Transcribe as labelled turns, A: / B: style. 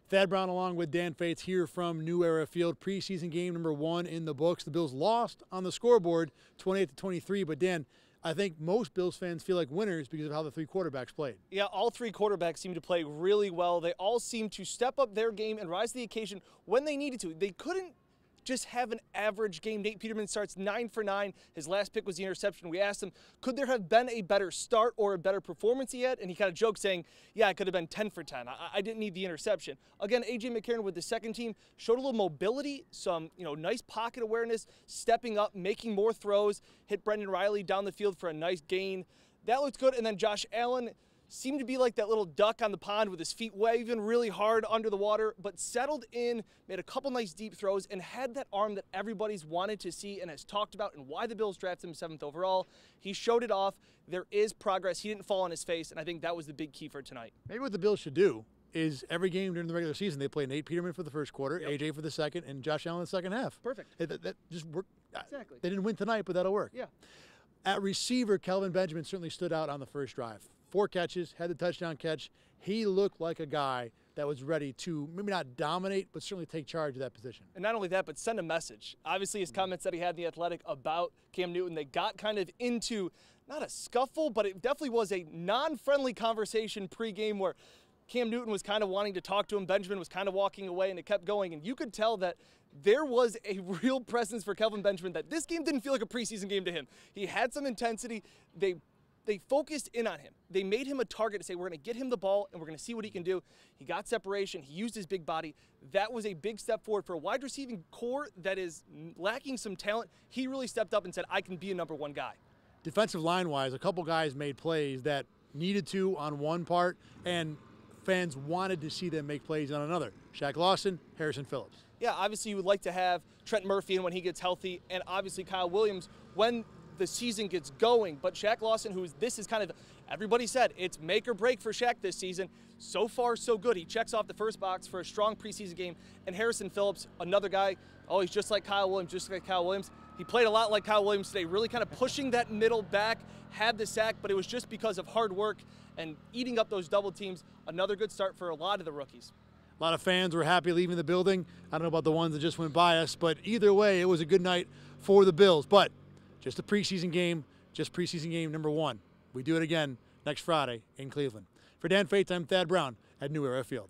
A: Thad Brown along with Dan Fates here from New Era Field. Preseason game number 1 in the books. The Bills lost on the scoreboard 28-23, but Dan, I think most Bills fans feel like winners because of how the 3 quarterbacks played.
B: Yeah, all 3 quarterbacks seem to play really well. They all seem to step up their game and rise to the occasion when they needed to. They couldn't just have an average game. Nate Peterman starts 9 for 9. His last pick was the interception. We asked him, could there have been a better start or a better performance yet? And he kind of joked saying, yeah, it could have been 10 for 10. I didn't need the interception. Again, A.J. McCarron with the second team showed a little mobility, some nice pocket awareness, stepping up, making more throws, hit Brendan Riley down the field for a nice gain. That looked good. And then Josh Allen seemed to be like that little duck on the pond with his feet waving really hard under the water, but settled in, made a couple nice deep throws, and had that arm that everybody's wanted to see and has talked about and why the Bills drafted him 7th overall. He showed it off. There is progress. He didn't fall on his face, and I think that was the big key for tonight.
A: Maybe what the Bills should do is every game during the regular season, they play Nate Peterman for the first quarter,
B: Yep.
A: AJ for the second, and Josh Allen in the second half.
B: Perfect.
A: That just worked.
B: Exactly.
A: They didn't win tonight, but that'll work.
B: Yeah.
A: At receiver, Kelvin Benjamin certainly stood out on the first drive. 4 catches, had the touchdown catch. He looked like a guy that was ready to maybe not dominate, but certainly take charge of that position.
B: And not only that, but send a message. Obviously, his comments that he had in The Athletic about Cam Newton, they got kind of into, not a scuffle, but it definitely was a non-friendly conversation pregame where Cam Newton was kind of wanting to talk to him. Benjamin was kind of walking away, and it kept going. And you could tell that there was a real presence for Kelvin Benjamin, that this game didn't feel like a preseason game to him. He had some intensity. They focused in on him. They made him a target to say, we're going to get him the ball and we're going to see what he can do. He got separation. He used his big body. That was a big step forward for a wide receiving core that is lacking some talent. He really stepped up and said, I can be a number 1 guy.
A: Defensive line-wise, a couple guys made plays that needed to on one part, and fans wanted to see them make plays on another. Shaq Lawson, Harrison Phillips.
B: Yeah, obviously you would like to have Trent Murphy in when he gets healthy, and obviously Kyle Williams when the season gets going. But Shaq Lawson, this is kind of, everybody said it's make or break for Shaq this season. So far, so good. He checks off the first box for a strong preseason game. And Harrison Phillips, another guy, he's just like Kyle Williams, He played a lot like Kyle Williams today, really kind of pushing that middle back, had the sack, but it was just because of hard work and eating up those double teams. Another good start for a lot of the rookies.
A: A lot of fans were happy leaving the building. I don't know about the ones that just went by us, but either way, it was a good night for the Bills. But just a preseason game, just preseason game number 1. We do it again next Friday in Cleveland. For Dan Fates, I'm Thad Brown at New Era Field.